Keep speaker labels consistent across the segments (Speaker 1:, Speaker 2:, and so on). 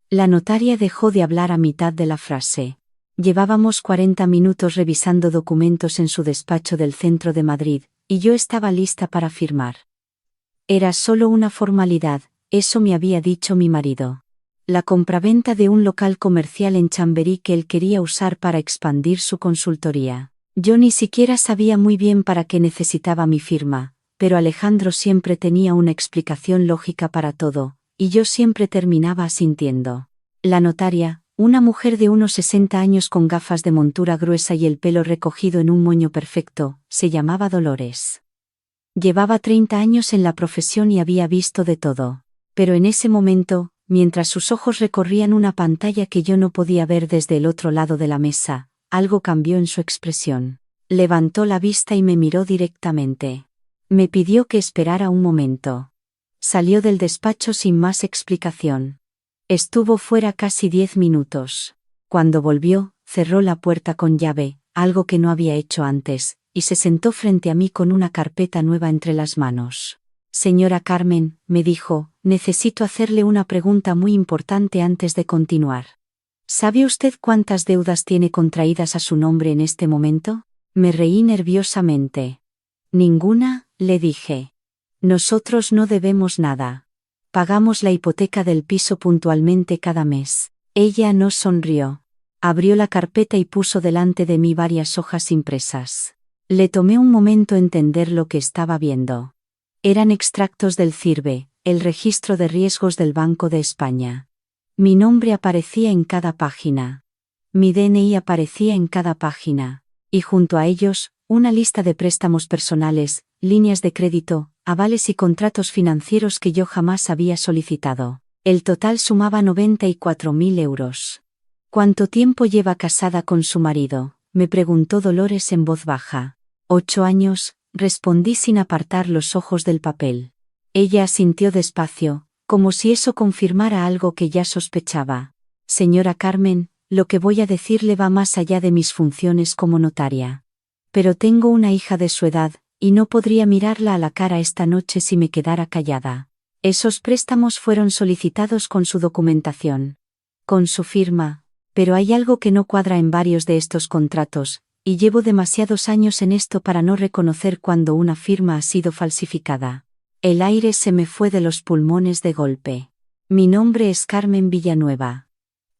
Speaker 1: La notaria dejó de hablar a mitad de la frase. Llevábamos 40 minutos revisando documentos en su despacho del centro de Madrid, y yo estaba lista para firmar. Era solo una formalidad, eso me había dicho mi marido. La compraventa de un local comercial en Chamberí que él quería usar para expandir su consultoría. Yo ni siquiera sabía muy bien para qué necesitaba mi firma, pero Alejandro siempre tenía una explicación lógica para todo, y yo siempre terminaba asintiendo. La notaria, una mujer de unos 60 años con gafas de montura gruesa y el pelo recogido en un moño perfecto, se llamaba Dolores. Llevaba 30 años en la profesión y había visto de todo. Pero en ese momento, mientras sus ojos recorrían una pantalla que yo no podía ver desde el otro lado de la mesa, algo cambió en su expresión. Levantó la vista y me miró directamente. Me pidió que esperara un momento. Salió del despacho sin más explicación. Estuvo fuera casi 10 minutos. Cuando volvió, cerró la puerta con llave, algo que no había hecho antes, y se sentó frente a mí con una carpeta nueva entre las manos. Señora Carmen, me dijo, necesito hacerle una pregunta muy importante antes de continuar. ¿Sabe usted cuántas deudas tiene contraídas a su nombre en este momento? Me reí nerviosamente. Ninguna, le dije. Nosotros no debemos nada. Pagamos la hipoteca del piso puntualmente cada mes. Ella no sonrió. Abrió la carpeta y puso delante de mí varias hojas impresas. Le tomé un momento entender lo que estaba viendo. Eran extractos del CIRBE, el registro de riesgos del Banco de España. Mi nombre aparecía en cada página. Mi DNI aparecía en cada página. Y junto a ellos, una lista de préstamos personales, líneas de crédito, avales y contratos financieros que yo jamás había solicitado. El total sumaba 94.000 euros. ¿Cuánto tiempo lleva casada con su marido?, me preguntó Dolores en voz baja. 8 años, respondí sin apartar los ojos del papel. Ella asintió despacio, como si eso confirmara algo que ya sospechaba. Señora Carmen, lo que voy a decirle va más allá de mis funciones como notaria. Pero tengo una hija de su edad, y no podría mirarla a la cara esta noche si me quedara callada. Esos préstamos fueron solicitados con su documentación. Con su firma. Pero hay algo que no cuadra en varios de estos contratos, y llevo demasiados años en esto para no reconocer cuando una firma ha sido falsificada. El aire se me fue de los pulmones de golpe. Mi nombre es Carmen Villanueva.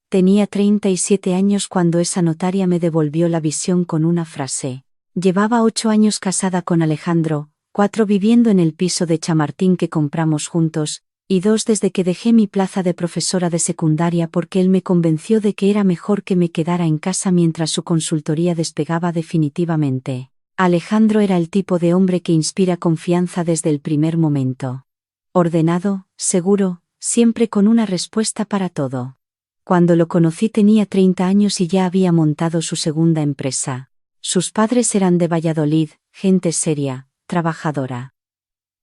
Speaker 1: Tenía 37 años cuando esa notaria me devolvió la visión con una frase. Llevaba 8 años casada con Alejandro, 4 viviendo en el piso de Chamartín que compramos juntos, y 2 desde que dejé mi plaza de profesora de secundaria porque él me convenció de que era mejor que me quedara en casa mientras su consultoría despegaba definitivamente. Alejandro era el tipo de hombre que inspira confianza desde el primer momento. Ordenado, seguro, siempre con una respuesta para todo. Cuando lo conocí tenía 30 años y ya había montado su segunda empresa. Sus padres eran de Valladolid, gente seria, trabajadora.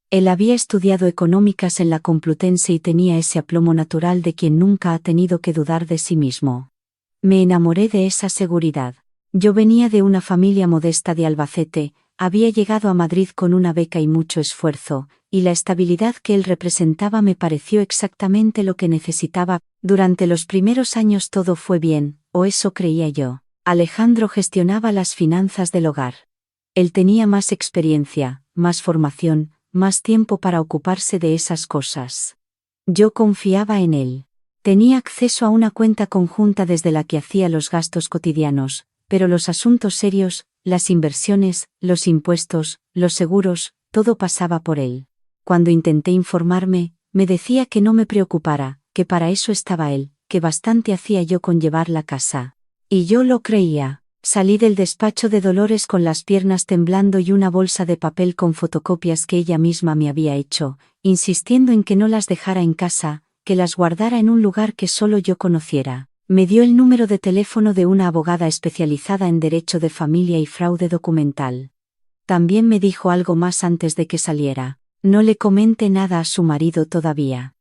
Speaker 1: Él había estudiado económicas en la Complutense y tenía ese aplomo natural de quien nunca ha tenido que dudar de sí mismo. Me enamoré de esa seguridad. Yo venía de una familia modesta de Albacete, había llegado a Madrid con una beca y mucho esfuerzo, y la estabilidad que él representaba me pareció exactamente lo que necesitaba. Durante los primeros años todo fue bien, o eso creía yo. Alejandro gestionaba las finanzas del hogar. Él tenía más experiencia, más formación, más tiempo para ocuparse de esas cosas. Yo confiaba en él. Tenía acceso a una cuenta conjunta desde la que hacía los gastos cotidianos, pero los asuntos serios, las inversiones, los impuestos, los seguros, todo pasaba por él. Cuando intenté informarme, me decía que no me preocupara, que para eso estaba él, que bastante hacía yo con llevar la casa. Y yo lo creía. Salí del despacho de Dolores con las piernas temblando y una bolsa de papel con fotocopias que ella misma me había hecho, insistiendo en que no las dejara en casa, que las guardara en un lugar que solo yo conociera. Me dio el número de teléfono de una abogada especializada en derecho de familia y fraude documental. También me dijo algo más antes de que saliera. No le comente nada a su marido todavía.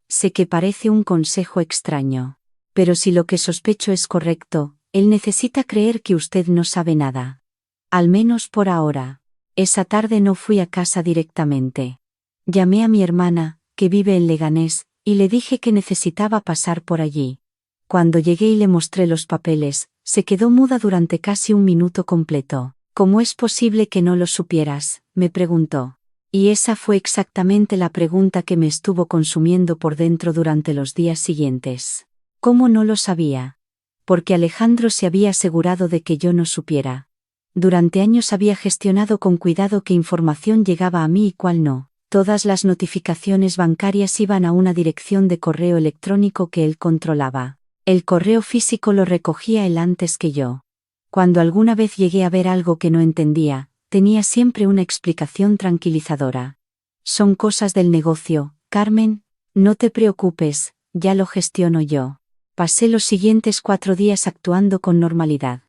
Speaker 1: Sé que parece un consejo extraño. Pero si lo que sospecho es correcto, él necesita creer que usted no sabe nada. Al menos por ahora. Esa tarde no fui a casa directamente. Llamé a mi hermana, que vive en Leganés, y le dije que necesitaba pasar por allí. Cuando llegué y le mostré los papeles, se quedó muda durante casi un minuto completo. ¿Cómo es posible que no lo supieras?, me preguntó. Y esa fue exactamente la pregunta que me estuvo consumiendo por dentro durante los días siguientes. ¿Cómo no lo sabía? Porque Alejandro se había asegurado de que yo no supiera. Durante años había gestionado con cuidado qué información llegaba a mí y cuál no. Todas las notificaciones bancarias iban a una dirección de correo electrónico que él controlaba. El correo físico lo recogía él antes que yo. Cuando alguna vez llegué a ver algo que no entendía, tenía siempre una explicación tranquilizadora. Son cosas del negocio, Carmen, no te preocupes, ya lo gestiono yo. Pasé los siguientes 4 días actuando con normalidad.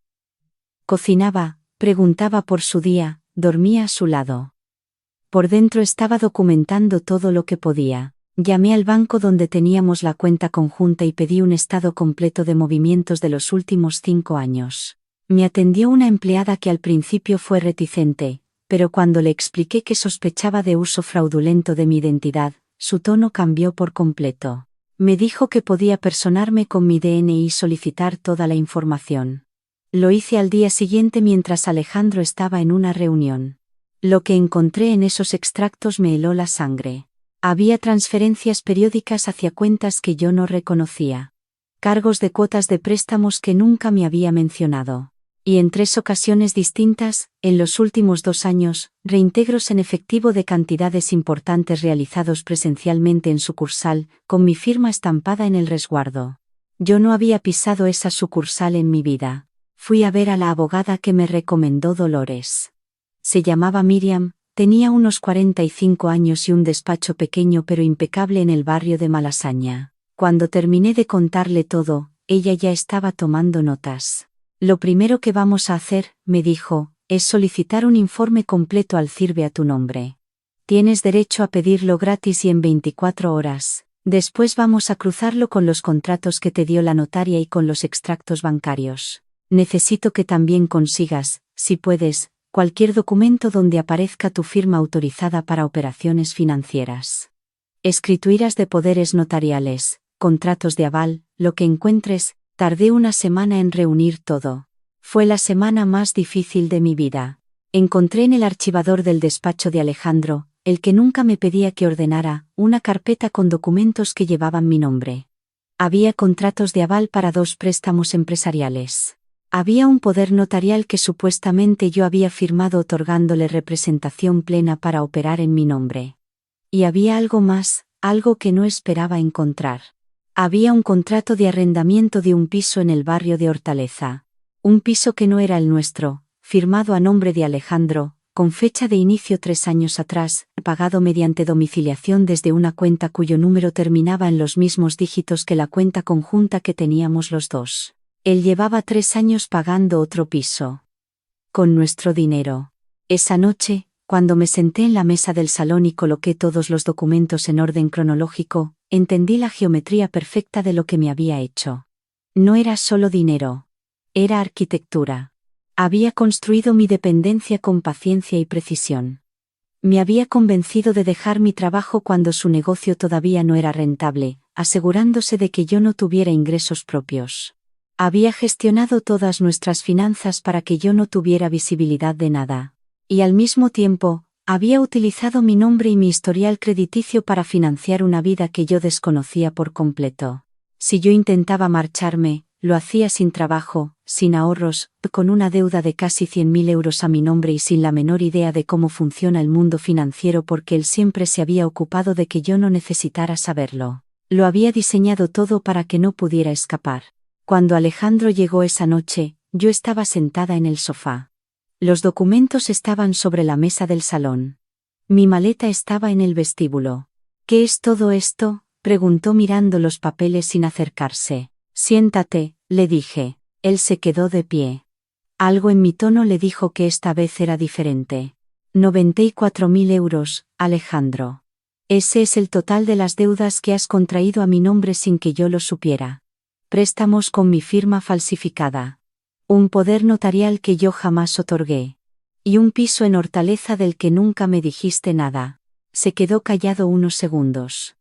Speaker 1: Cocinaba, preguntaba por su día, dormía a su lado. Por dentro estaba documentando todo lo que podía. Llamé al banco donde teníamos la cuenta conjunta y pedí un estado completo de movimientos de los últimos 5 años. Me atendió una empleada que al principio fue reticente, pero cuando le expliqué que sospechaba de uso fraudulento de mi identidad, su tono cambió por completo. Me dijo que podía personarme con mi DNI y solicitar toda la información. Lo hice al día siguiente mientras Alejandro estaba en una reunión. Lo que encontré en esos extractos me heló la sangre. Había transferencias periódicas hacia cuentas que yo no reconocía. Cargos de cuotas de préstamos que nunca me había mencionado. Y en 3 ocasiones distintas, en los últimos 2 años, reintegros en efectivo de cantidades importantes realizados presencialmente en sucursal, con mi firma estampada en el resguardo. Yo no había pisado esa sucursal en mi vida. Fui a ver a la abogada que me recomendó Dolores. Se llamaba Miriam, tenía unos 45 años y un despacho pequeño pero impecable en el barrio de Malasaña. Cuando terminé de contarle todo, ella ya estaba tomando notas. Lo primero que vamos a hacer, me dijo, es solicitar un informe completo al CIRBE a tu nombre. Tienes derecho a pedirlo gratis y en 24 horas. Después vamos a cruzarlo con los contratos que te dio la notaria y con los extractos bancarios. Necesito que también consigas, si puedes, cualquier documento donde aparezca tu firma autorizada para operaciones financieras. Escrituras de poderes notariales, contratos de aval, lo que encuentres. Tardé una semana en reunir todo. Fue la semana más difícil de mi vida. Encontré en el archivador del despacho de Alejandro, el que nunca me pedía que ordenara, una carpeta con documentos que llevaban mi nombre. Había contratos de aval para 2 préstamos empresariales. Había un poder notarial que supuestamente yo había firmado otorgándole representación plena para operar en mi nombre. Y había algo más, algo que no esperaba encontrar. Había un contrato de arrendamiento de un piso en el barrio de Hortaleza. Un piso que no era el nuestro, firmado a nombre de Alejandro, con fecha de inicio 3 años atrás, pagado mediante domiciliación desde una cuenta cuyo número terminaba en los mismos dígitos que la cuenta conjunta que teníamos los dos. Él llevaba 3 años pagando otro piso. Con nuestro dinero. Esa noche, cuando me senté en la mesa del salón y coloqué todos los documentos en orden cronológico, entendí la geometría perfecta de lo que me había hecho. No era solo dinero. Era arquitectura. Había construido mi dependencia con paciencia y precisión. Me había convencido de dejar mi trabajo cuando su negocio todavía no era rentable, asegurándose de que yo no tuviera ingresos propios. Había gestionado todas nuestras finanzas para que yo no tuviera visibilidad de nada. Y al mismo tiempo, había utilizado mi nombre y mi historial crediticio para financiar una vida que yo desconocía por completo. Si yo intentaba marcharme, lo hacía sin trabajo, sin ahorros, con una deuda de casi 100.000 euros a mi nombre y sin la menor idea de cómo funciona el mundo financiero porque él siempre se había ocupado de que yo no necesitara saberlo. Lo había diseñado todo para que no pudiera escapar. Cuando Alejandro llegó esa noche, yo estaba sentada en el sofá. Los documentos estaban sobre la mesa del salón. Mi maleta estaba en el vestíbulo. ¿Qué es todo esto?, preguntó mirando los papeles sin acercarse. Siéntate, le dije. Él se quedó de pie. Algo en mi tono le dijo que esta vez era diferente. 94.000 euros, Alejandro. Ese es el total de las deudas que has contraído a mi nombre sin que yo lo supiera. Préstamos con mi firma falsificada. Un poder notarial que yo jamás otorgué. Y un piso en Hortaleza del que nunca me dijiste nada. Se quedó callado unos segundos.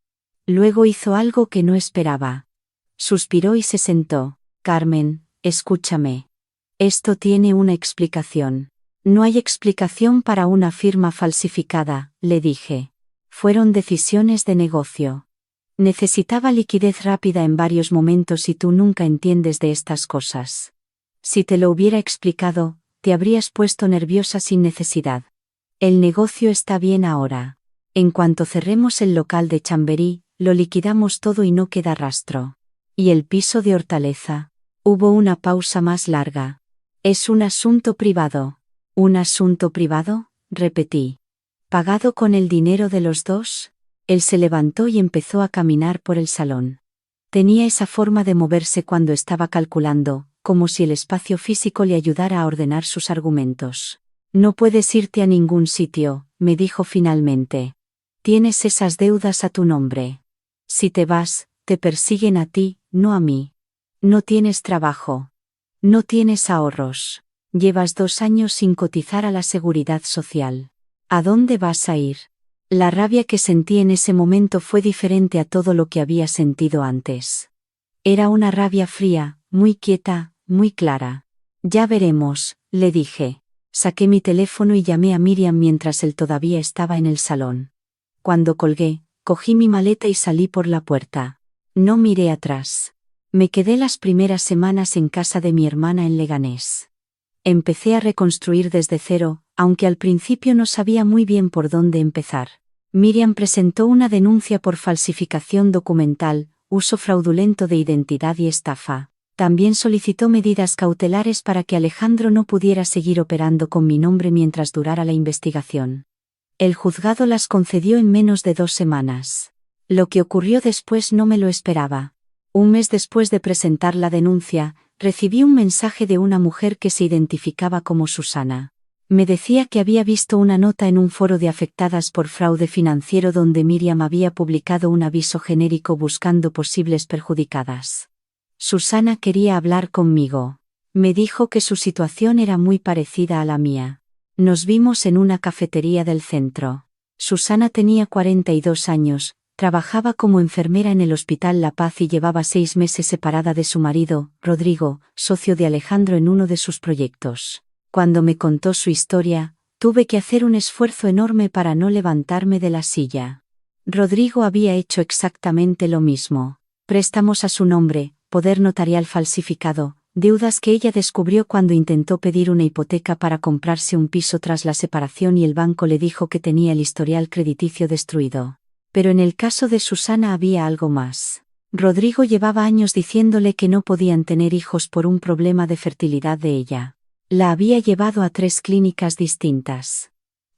Speaker 1: Luego hizo algo que no esperaba. Suspiró y se sentó. Carmen, escúchame. Esto tiene una explicación. No hay explicación para una firma falsificada, le dije. Fueron decisiones de negocio. Necesitaba liquidez rápida en varios momentos y tú nunca entiendes de estas cosas. Si te lo hubiera explicado, te habrías puesto nerviosa sin necesidad. El negocio está bien ahora. En cuanto cerremos el local de Chamberí, lo liquidamos todo y no queda rastro. ¿Y el piso de Hortaleza? Hubo una pausa más larga. Es un asunto privado. ¿Un asunto privado? Repetí. ¿Pagado con el dinero de los dos? Él se levantó y empezó a caminar por el salón. Tenía esa forma de moverse cuando estaba calculando, como si el espacio físico le ayudara a ordenar sus argumentos. No puedes irte a ningún sitio, me dijo finalmente. Tienes esas deudas a tu nombre. Si te vas, te persiguen a ti, no a mí. No tienes trabajo. No tienes ahorros. Llevas 2 años sin cotizar a la seguridad social. ¿A dónde vas a ir? La rabia que sentí en ese momento fue diferente a todo lo que había sentido antes. Era una rabia fría, muy quieta, muy clara. Ya veremos, le dije. Saqué mi teléfono y llamé a Miriam mientras él todavía estaba en el salón. Cuando colgué, cogí mi maleta y salí por la puerta. No miré atrás. Me quedé las primeras semanas en casa de mi hermana en Leganés. Empecé a reconstruir desde cero, aunque al principio no sabía muy bien por dónde empezar. Miriam presentó una denuncia por falsificación documental, uso fraudulento de identidad y estafa. También solicitó medidas cautelares para que Alejandro no pudiera seguir operando con mi nombre mientras durara la investigación. El juzgado las concedió en menos de 2 semanas. Lo que ocurrió después no me lo esperaba. Un mes después de presentar la denuncia, recibí un mensaje de una mujer que se identificaba como Susana. Me decía que había visto una nota en un foro de afectadas por fraude financiero donde Miriam había publicado un aviso genérico buscando posibles perjudicadas. Susana quería hablar conmigo. Me dijo que su situación era muy parecida a la mía. Nos vimos en una cafetería del centro. Susana tenía 42 años, trabajaba como enfermera en el Hospital La Paz y llevaba 6 meses separada de su marido, Rodrigo, socio de Alejandro en uno de sus proyectos. Cuando me contó su historia, tuve que hacer un esfuerzo enorme para no levantarme de la silla. Rodrigo había hecho exactamente lo mismo. Préstamos a su nombre, poder notarial falsificado, deudas que ella descubrió cuando intentó pedir una hipoteca para comprarse un piso tras la separación y el banco le dijo que tenía el historial crediticio destruido. Pero en el caso de Susana había algo más. Rodrigo llevaba años diciéndole que no podían tener hijos por un problema de fertilidad de ella. La había llevado a 3 clínicas distintas.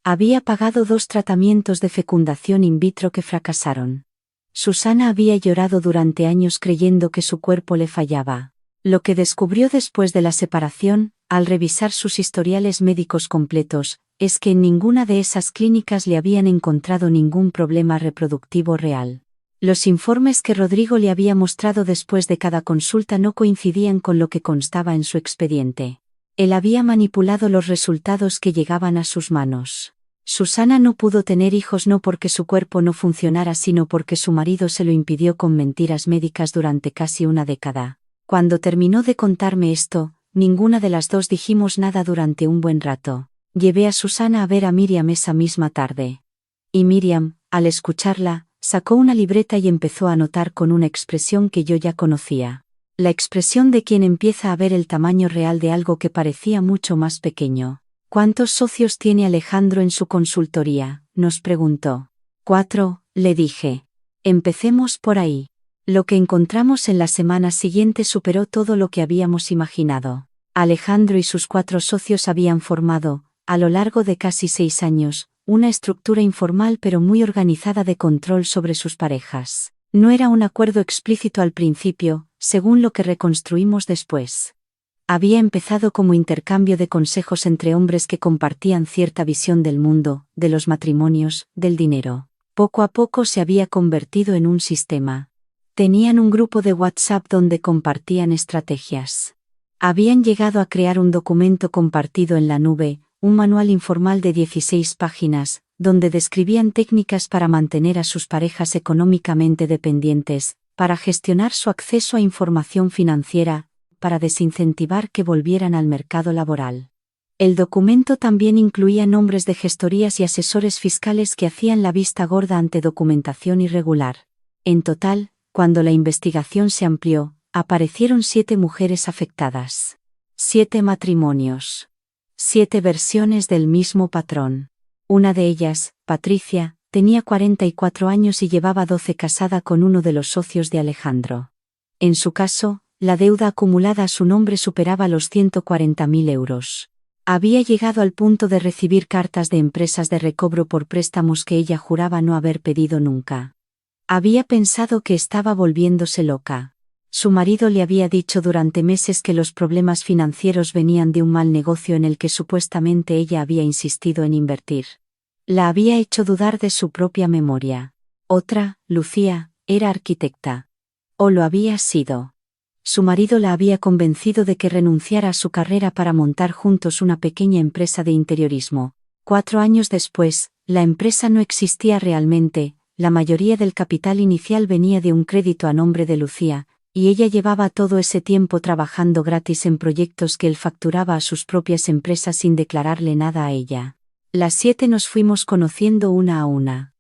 Speaker 1: Había pagado 2 tratamientos de fecundación in vitro que fracasaron. Susana había llorado durante años creyendo que su cuerpo le fallaba. Lo que descubrió después de la separación, al revisar sus historiales médicos completos, es que en ninguna de esas clínicas le habían encontrado ningún problema reproductivo real. Los informes que Rodrigo le había mostrado después de cada consulta no coincidían con lo que constaba en su expediente. Él había manipulado los resultados que llegaban a sus manos. Susana no pudo tener hijos no porque su cuerpo no funcionara sino porque su marido se lo impidió con mentiras médicas durante casi una década. Cuando terminó de contarme esto, ninguna de las dos dijimos nada durante un buen rato. Llevé a Susana a ver a Miriam esa misma tarde. Y Miriam, al escucharla, sacó una libreta y empezó a anotar con una expresión que yo ya conocía. La expresión de quien empieza a ver el tamaño real de algo que parecía mucho más pequeño. ¿Cuántos socios tiene Alejandro en su consultoría?, nos preguntó. 4, le dije. Empecemos por ahí. Lo que encontramos en la semana siguiente superó todo lo que habíamos imaginado. Alejandro y sus 4 socios habían formado, a lo largo de casi 6 años, una estructura informal pero muy organizada de control sobre sus parejas. No era un acuerdo explícito al principio, según lo que reconstruimos después. Había empezado como intercambio de consejos entre hombres que compartían cierta visión del mundo, de los matrimonios, del dinero. Poco a poco se había convertido en un sistema. Tenían un grupo de WhatsApp donde compartían estrategias. Habían llegado a crear un documento compartido en la nube, un manual informal de 16 páginas, donde describían técnicas para mantener a sus parejas económicamente dependientes, para gestionar su acceso a información financiera, para desincentivar que volvieran al mercado laboral. El documento también incluía nombres de gestorías y asesores fiscales que hacían la vista gorda ante documentación irregular. En total, cuando la investigación se amplió, aparecieron 7 mujeres afectadas. 7 matrimonios. 7 versiones del mismo patrón. Una de ellas, Patricia, tenía 44 años y llevaba 12 casada con uno de los socios de Alejandro. En su caso, la deuda acumulada a su nombre superaba los 140.000 euros. Había llegado al punto de recibir cartas de empresas de recobro por préstamos que ella juraba no haber pedido nunca. Había pensado que estaba volviéndose loca. Su marido le había dicho durante meses que los problemas financieros venían de un mal negocio en el que supuestamente ella había insistido en invertir. La había hecho dudar de su propia memoria. Otra, Lucía, era arquitecta. O lo había sido. Su marido la había convencido de que renunciara a su carrera para montar juntos una pequeña empresa de interiorismo. 4 años después, la empresa no existía realmente, la mayoría del capital inicial venía de un crédito a nombre de Lucía, y ella llevaba todo ese tiempo trabajando gratis en proyectos que él facturaba a sus propias empresas sin declararle nada a ella. Las 7 nos fuimos conociendo una a una.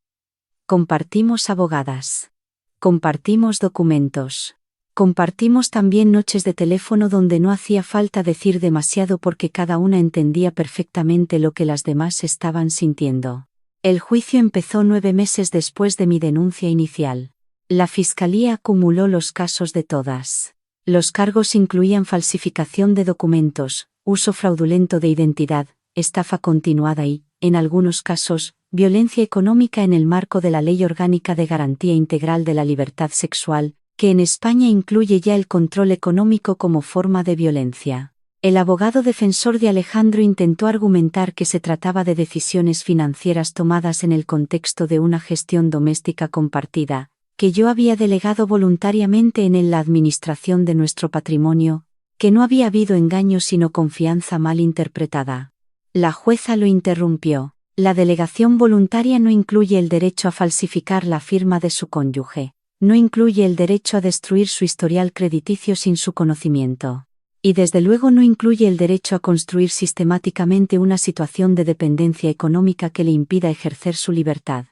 Speaker 1: Compartimos abogadas. Compartimos documentos. Compartimos también noches de teléfono donde no hacía falta decir demasiado porque cada una entendía perfectamente lo que las demás estaban sintiendo. El juicio empezó 9 meses después de mi denuncia inicial. La fiscalía acumuló los casos de todas. Los cargos incluían falsificación de documentos, uso fraudulento de identidad, estafa continuada y, en algunos casos, violencia económica en el marco de la Ley Orgánica de Garantía Integral de la Libertad Sexual, que en España incluye ya el control económico como forma de violencia. El abogado defensor de Alejandro intentó argumentar que se trataba de decisiones financieras tomadas en el contexto de una gestión doméstica compartida, que yo había delegado voluntariamente en él la administración de nuestro patrimonio, que no había habido engaño sino confianza mal interpretada. La jueza lo interrumpió. La delegación voluntaria no incluye el derecho a falsificar la firma de su cónyuge. No incluye el derecho a destruir su historial crediticio sin su conocimiento. Y desde luego no incluye el derecho a construir sistemáticamente una situación de dependencia económica que le impida ejercer su libertad.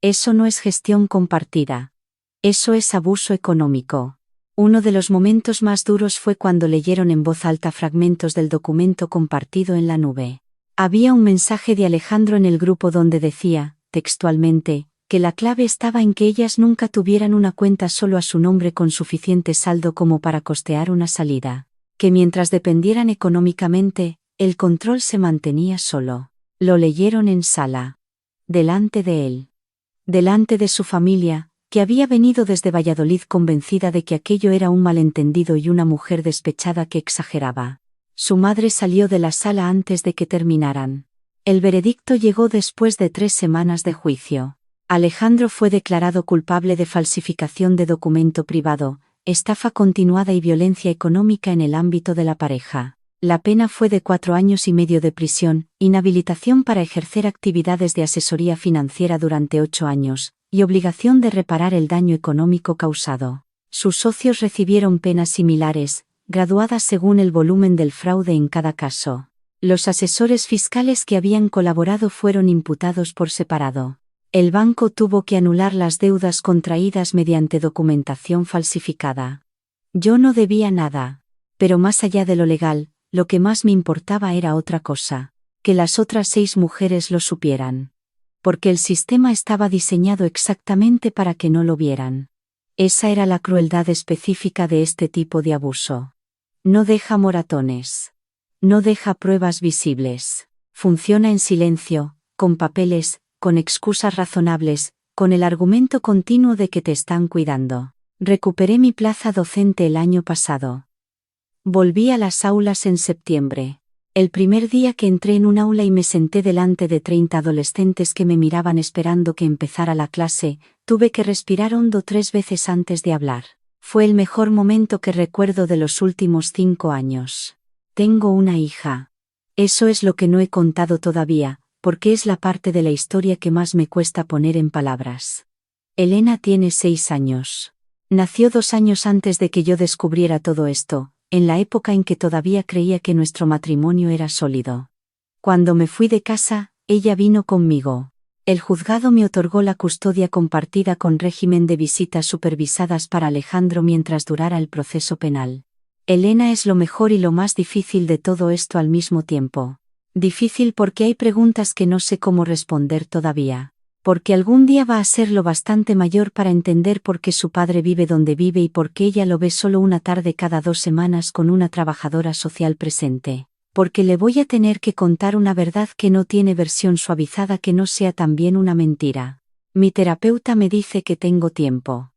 Speaker 1: Eso no es gestión compartida. Eso es abuso económico. Uno de los momentos más duros fue cuando leyeron en voz alta fragmentos del documento compartido en la nube. Había un mensaje de Alejandro en el grupo donde decía, textualmente, que la clave estaba en que ellas nunca tuvieran una cuenta solo a su nombre con suficiente saldo como para costear una salida. Que mientras dependieran económicamente, el control se mantenía solo. Lo leyeron en sala. Delante de él. Delante de su familia, que había venido desde Valladolid convencida de que aquello era un malentendido y una mujer despechada que exageraba. Su madre salió de la sala antes de que terminaran. El veredicto llegó después de 3 semanas de juicio. Alejandro fue declarado culpable de falsificación de documento privado, estafa continuada y violencia económica en el ámbito de la pareja. La pena fue de 4 años y medio de prisión, inhabilitación para ejercer actividades de asesoría financiera durante 8 años, y obligación de reparar el daño económico causado. Sus socios recibieron penas similares, graduadas según el volumen del fraude en cada caso. Los asesores fiscales que habían colaborado fueron imputados por separado. El banco tuvo que anular las deudas contraídas mediante documentación falsificada. Yo no debía nada. Pero más allá de lo legal, lo que más me importaba era otra cosa, que las otras 6 mujeres lo supieran. Porque el sistema estaba diseñado exactamente para que no lo vieran. Esa era la crueldad específica de este tipo de abuso. No deja moratones. No deja pruebas visibles. Funciona en silencio, con papeles, con excusas razonables, con el argumento continuo de que te están cuidando. Recuperé mi plaza docente el año pasado. Volví a las aulas en septiembre. El primer día que entré en un aula y me senté delante de 30 adolescentes que me miraban esperando que empezara la clase, tuve que respirar hondo 3 veces antes de hablar. Fue el mejor momento que recuerdo de los últimos 5 años. Tengo una hija. Eso es lo que no he contado todavía, porque es la parte de la historia que más me cuesta poner en palabras. Elena tiene 6 años. Nació 2 años antes de que yo descubriera todo esto, en la época en que todavía creía que nuestro matrimonio era sólido. Cuando me fui de casa, ella vino conmigo. El juzgado me otorgó la custodia compartida con régimen de visitas supervisadas para Alejandro mientras durara el proceso penal. Elena es lo mejor y lo más difícil de todo esto al mismo tiempo. Difícil porque hay preguntas que no sé cómo responder todavía. Porque algún día va a ser lo bastante mayor para entender por qué su padre vive donde vive y por qué ella lo ve solo una tarde cada 2 semanas con una trabajadora social presente. Porque le voy a tener que contar una verdad que no tiene versión suavizada que no sea también una mentira. Mi terapeuta me dice que tengo tiempo.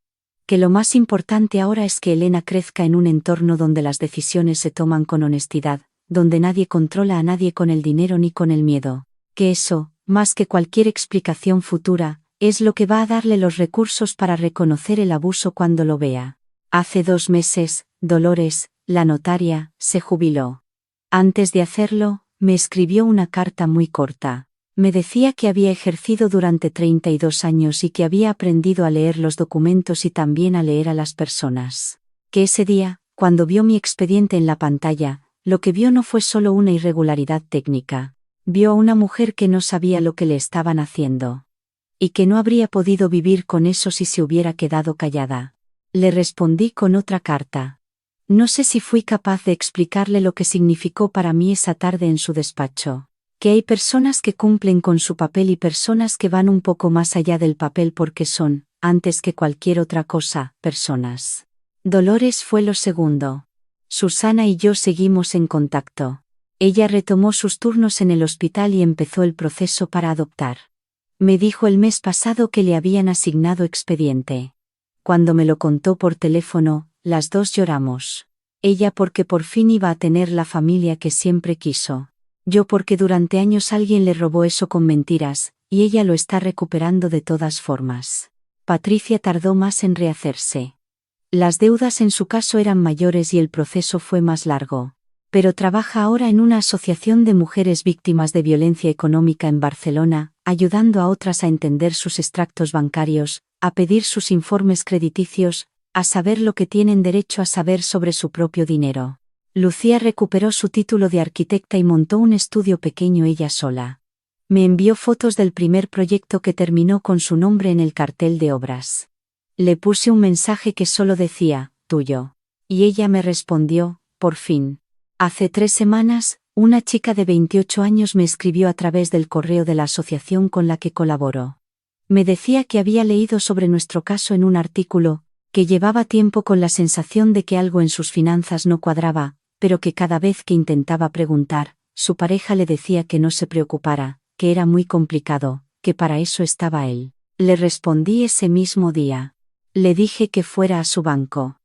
Speaker 1: Que lo más importante ahora es que Elena crezca en un entorno donde las decisiones se toman con honestidad, donde nadie controla a nadie con el dinero ni con el miedo. Que eso, más que cualquier explicación futura, es lo que va a darle los recursos para reconocer el abuso cuando lo vea. Hace 2 meses, Dolores, la notaria, se jubiló. Antes de hacerlo, me escribió una carta muy corta. Me decía que había ejercido durante 32 años y que había aprendido a leer los documentos y también a leer a las personas. Que ese día, cuando vio mi expediente en la pantalla, lo que vio no fue solo una irregularidad técnica. Vio a una mujer que no sabía lo que le estaban haciendo. Y que no habría podido vivir con eso si se hubiera quedado callada. Le respondí con otra carta. No sé si fui capaz de explicarle lo que significó para mí esa tarde en su despacho. Que hay personas que cumplen con su papel y personas que van un poco más allá del papel porque son, antes que cualquier otra cosa, personas. Dolores fue lo segundo. Susana y yo seguimos en contacto. Ella retomó sus turnos en el hospital y empezó el proceso para adoptar. Me dijo el mes pasado que le habían asignado expediente. Cuando me lo contó por teléfono, las dos lloramos. Ella porque por fin iba a tener la familia que siempre quiso. Yo porque durante años alguien le robó eso con mentiras, y ella lo está recuperando de todas formas. Patricia tardó más en rehacerse. Las deudas en su caso eran mayores y el proceso fue más largo. Pero trabaja ahora en una asociación de mujeres víctimas de violencia económica en Barcelona, ayudando a otras a entender sus extractos bancarios, a pedir sus informes crediticios, a saber lo que tienen derecho a saber sobre su propio dinero. Lucía recuperó su título de arquitecta y montó un estudio pequeño ella sola. Me envió fotos del primer proyecto que terminó con su nombre en el cartel de obras. Le puse un mensaje que solo decía, tuyo. Y ella me respondió, por fin. Hace 3 semanas, una chica de 28 años me escribió a través del correo de la asociación con la que colaboro. Me decía que había leído sobre nuestro caso en un artículo, que llevaba tiempo con la sensación de que algo en sus finanzas no cuadraba, pero que cada vez que intentaba preguntar, su pareja le decía que no se preocupara, que era muy complicado, que para eso estaba él. Le respondí ese mismo día. Le dije que fuera a su banco.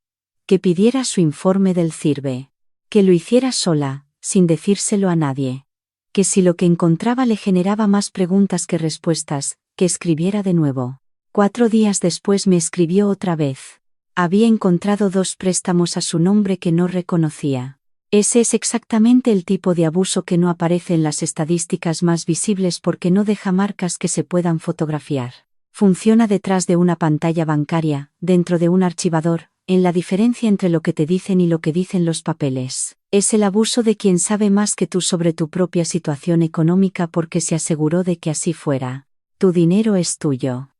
Speaker 1: Que pidiera su informe del CIRBE. Que lo hiciera sola, sin decírselo a nadie. Que si lo que encontraba le generaba más preguntas que respuestas, que escribiera de nuevo. 4 días después me escribió otra vez. Había encontrado 2 préstamos a su nombre que no reconocía. Ese es exactamente el tipo de abuso que no aparece en las estadísticas más visibles porque no deja marcas que se puedan fotografiar. Funciona detrás de una pantalla bancaria, dentro de un archivador, en la diferencia entre lo que te dicen y lo que dicen los papeles. Es el abuso de quien sabe más que tú sobre tu propia situación económica porque se aseguró de que así fuera. Tu dinero es tuyo.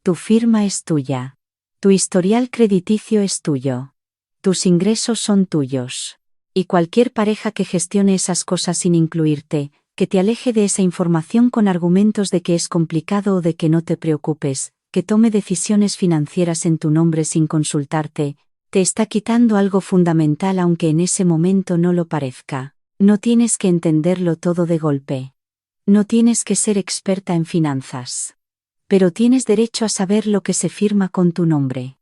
Speaker 1: Tu firma es tuya. Tu historial crediticio es tuyo. Tus ingresos son tuyos. Y cualquier pareja que gestione esas cosas sin incluirte, que te aleje de esa información con argumentos de que es complicado o de que no te preocupes, que tome decisiones financieras en tu nombre sin consultarte, te está quitando algo fundamental aunque en ese momento no lo parezca. No tienes que entenderlo todo de golpe. No tienes que ser experta en finanzas. Pero tienes derecho a saber lo que se firma con tu nombre.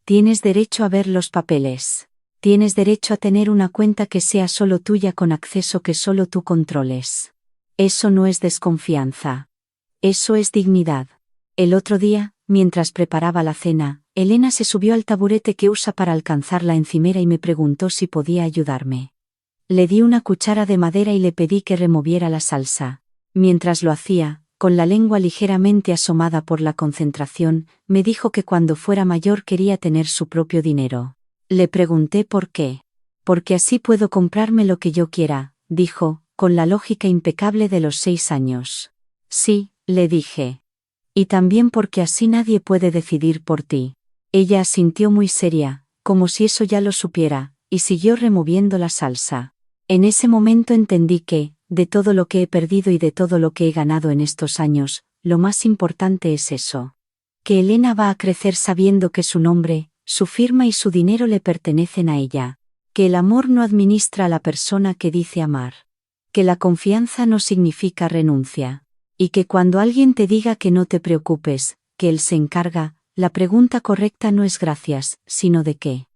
Speaker 1: Tienes derecho a ver los papeles. Tienes derecho a tener una cuenta que sea solo tuya con acceso que solo tú controles. Eso no es desconfianza. Eso es dignidad. El otro día, mientras preparaba la cena, Elena se subió al taburete que usa para alcanzar la encimera y me preguntó si podía ayudarme. Le di una cuchara de madera y le pedí que removiera la salsa. Mientras lo hacía, con la lengua ligeramente asomada por la concentración, me dijo que cuando fuera mayor quería tener su propio dinero. Le pregunté por qué. Porque así puedo comprarme lo que yo quiera, dijo, con la lógica impecable de los 6 años. Sí, le dije. Y también porque así nadie puede decidir por ti. Ella asintió muy seria, como si eso ya lo supiera, y siguió removiendo la salsa. En ese momento entendí que, de todo lo que he perdido y de todo lo que he ganado en estos años, lo más importante es eso. Que Elena va a crecer sabiendo que su nombre, su firma y su dinero le pertenecen a ella. Que el amor no administra a la persona que dice amar. Que la confianza no significa renuncia. Y que cuando alguien te diga que no te preocupes, que él se encarga, la pregunta correcta no es gracias, sino de qué.